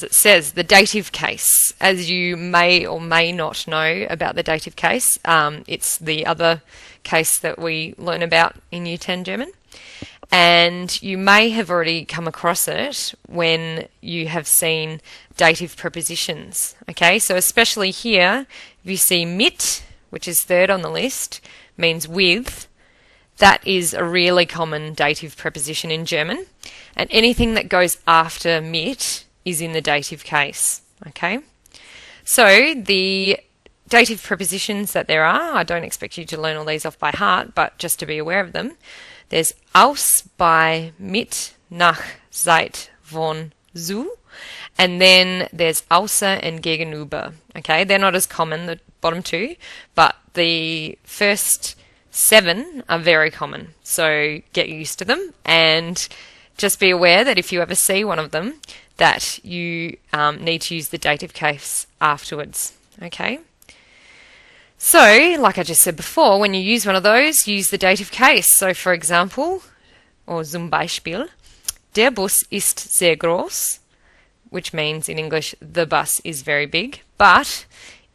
It says the dative case. As you may or may not know about the dative case, it's the other case that we learn about in Year 10 German. And you may have already come across it when you have seen dative prepositions. Okay, so especially here, if you see mit, which is third on the list, means with, that is a really common dative preposition in German. And anything that goes after mit is in the dative case. Okay, so the dative prepositions that there are, I don't expect you to learn all these off by heart, but just to be aware of them. There's aus, bei, mit, nach, seit, von, zu, and then there's außer and gegenüber. Okay, they're not as common, the bottom two, but the first 7 are very common, so get used to them and just be aware that if you ever see one of them, that you need to use the dative case afterwards. Okay. So, like I just said before, when you use one of those, use the dative case. So, for example, or zum Beispiel, der Bus ist sehr groß, which means in English, the bus is very big, but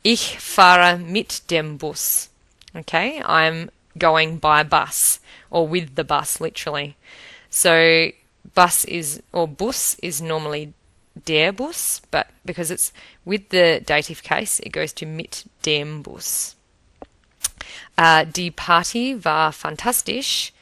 ich fahre mit dem Bus. Okay, I'm going by bus, or with the bus, literally. So, bus is, or bus is normally der Bus, but because it's with the dative case, it goes to mit dem Bus. Die Party war fantastisch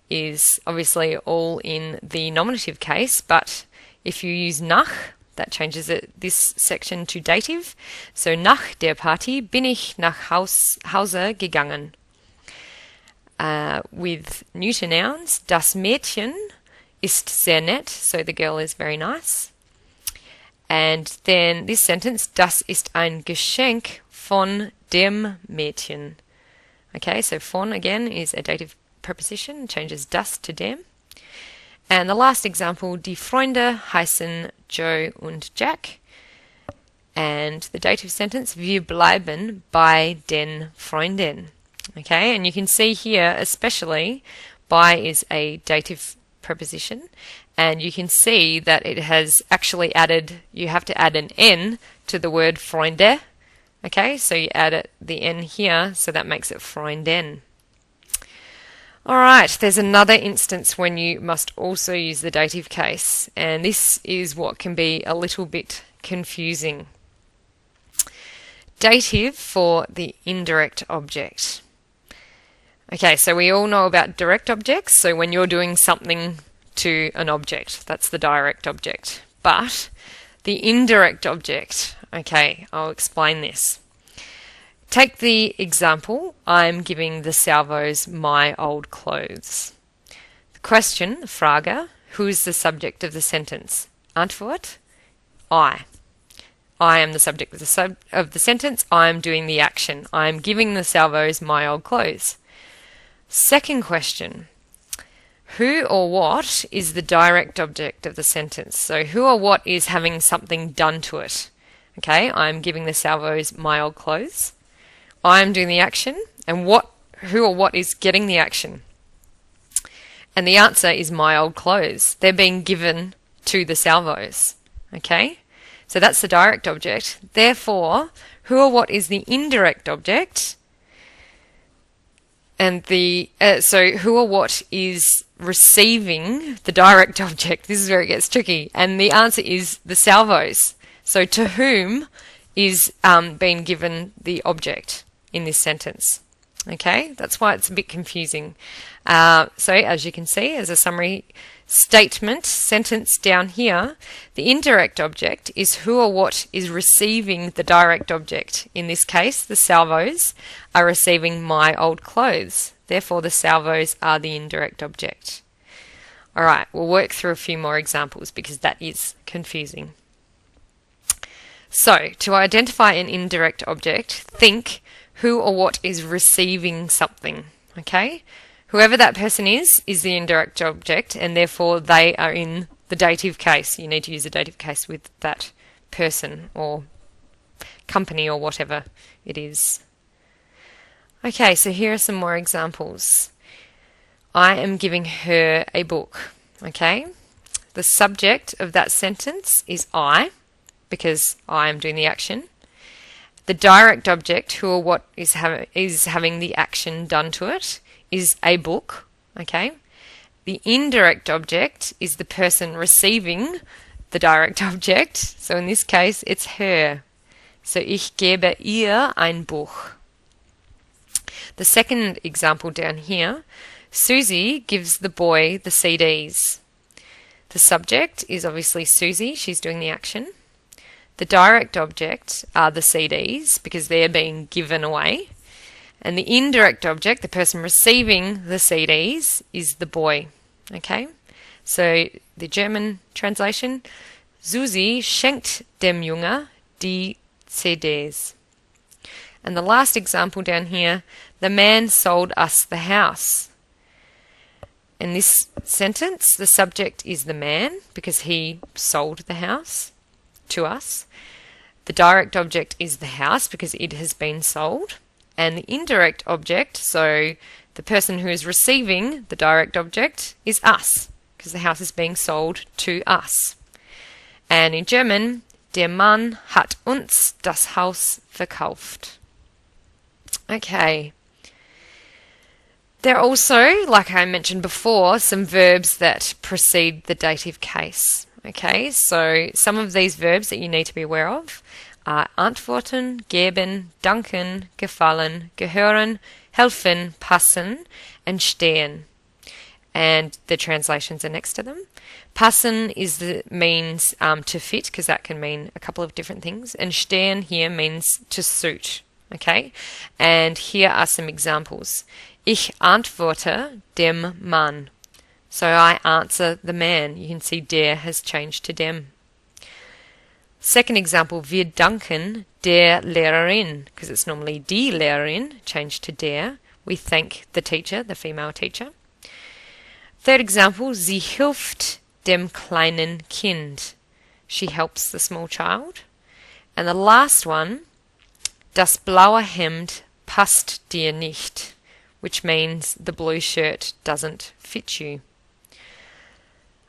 is obviously all in the nominative case, but if you use nach, that changes this section to dative. So nach der Party bin ich nach Hause gegangen. With neuter nouns, das Mädchen ist sehr nett, so the girl is very nice. And then this sentence, das ist ein Geschenk von dem Mädchen. Okay, so von again is a dative preposition, changes das to dem. And the last example, die Freunde heißen Joe und Jack. And the dative sentence, wir bleiben bei den Freunden. Okay, and you can see here especially bei is a dative preposition, and you can see that it has actually added, you have to add an N to the word Freunde. Okay, so you add the N here, so that makes it Freunden. Alright, there's another instance when you must also use the dative case, and this is what can be a little bit confusing. Dative for the indirect object. Okay, so we all know about direct objects, so when you're doing something to an object, that's the direct object. But the indirect object, okay, I'll explain this. Take the example, I'm giving the Salvos my old clothes. The question, Frage, who is the subject of the sentence? Antwort, I. I am the subject of the sentence, I am doing the action. I am giving the Salvos my old clothes. Second question, who or what is the direct object of the sentence? So who or what is having something done to it? Okay, I'm giving the Salvos my old clothes. I'm doing the action, and who or what is getting the action? And the answer is my old clothes. They're being given to the Salvos. Okay, so that's the direct object. Therefore, who or what is the indirect object? And so who or what is receiving the direct object? This is where it gets tricky. And the answer is the Salvos. So to whom is being given the object in this sentence? Okay, that's why it's a bit confusing. So as you can see, as a summary statement sentence down here, the indirect object is who or what is receiving the direct object. In this case, the Salvos are receiving my old clothes. Therefore, the Salvos are the indirect object. Alright, we'll work through a few more examples because that is confusing. So, to identify an indirect object, think who or what is receiving something. Okay? Whoever that person is the indirect object, and therefore they are in the dative case. You need to use the dative case with that person or company or whatever it is. Okay, so here are some more examples. I am giving her a book. Okay? The subject of that sentence is I. because I am doing the action. The direct object, who or what is having the action done to it, is a book. Okay. The indirect object is the person receiving the direct object. So in this case, it's her. So ich gebe ihr ein Buch. The second example down here, Susie gives the boy the CDs. The subject is obviously Susie, she's doing the action. The direct object are the CDs because they're being given away. And the indirect object, the person receiving the CDs, is the boy. Okay? So the German translation, Susi schenkt dem Junge die CDs. And the last example down here, the man sold us the house. In this sentence, the subject is the man because he sold the house to us. The direct object is the house because it has been sold. And the indirect object, so the person who is receiving the direct object, is us because the house is being sold to us. And in German, der Mann hat uns das Haus verkauft. Okay. There are also, like I mentioned before, some verbs that precede the dative case. Okay, so some of these verbs that you need to be aware of are antworten, geben, danken, gefallen, gehören, helfen, passen, and stehen. And the translations are next to them. Passen means to fit, because that can mean a couple of different things. And stehen here means to suit. Okay, and here are some examples. Ich antworte dem Mann. So I answer the man. You can see der has changed to dem. Second example, wir danken der Lehrerin, because it's normally die Lehrerin, changed to der. We thank the teacher, the female teacher. Third example, sie hilft dem kleinen Kind. She helps the small child. And the last one, das blaue Hemd passt dir nicht, which means the blue shirt doesn't fit you.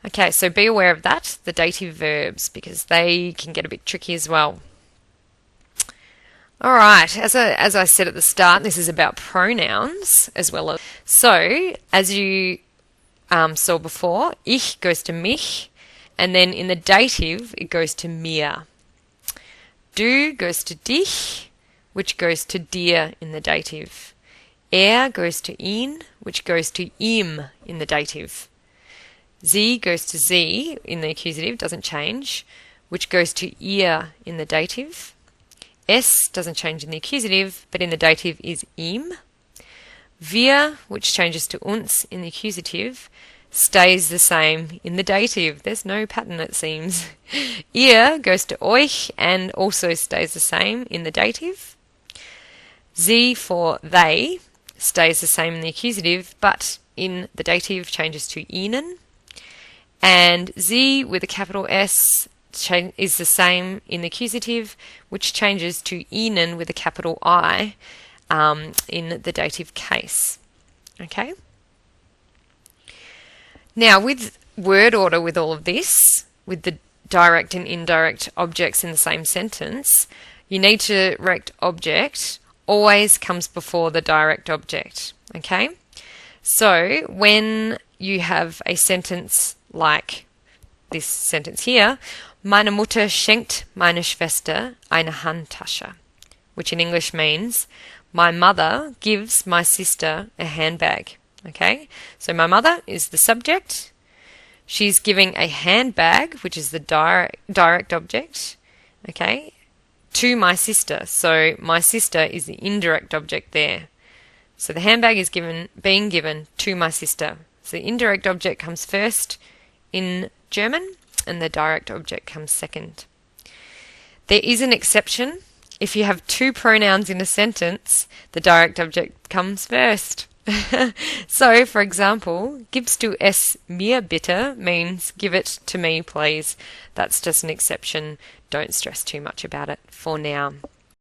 Okay, so be aware of that, the dative verbs, because they can get a bit tricky as well. All right, as I said at the start, this is about pronouns as well as. So, as you saw before, ich goes to mich, and then in the dative, it goes to mir. Du goes to dich, which goes to dir in the dative. Goes to ihn, which goes to ihm in the dative. Sie goes to sie in the accusative, doesn't change, which goes to ihr in the dative. Es doesn't change in the accusative, but in the dative is ihm. Wir, which changes to uns in the accusative, stays the same in the dative. There's no pattern, it seems. Ihr goes to euch and also stays the same in the dative. Sie for they stays the same in the accusative, but in the dative changes to ihnen. And sie with a capital S is the same in the accusative, which changes to ihnen with a capital I in the dative case. Okay? Now, with word order with all of this, with the direct and indirect objects in the same sentence, you need to direct object always comes before the direct object. Okay? So, when you have a sentence like this sentence here, meine Mutter schenkt meine Schwester eine Handtasche, which in English means my mother gives my sister a handbag. Okay, so my mother is the subject. She's giving a handbag, which is the direct object, okay, to my sister. So my sister is the indirect object there. So the handbag is being given to my sister. So the indirect object comes first in German, and the direct object comes second. There is an exception. If you have two pronouns in a sentence, the direct object comes first. So, for example, gibst du es mir bitte means give it to me, please. That's just an exception. Don't stress too much about it for now.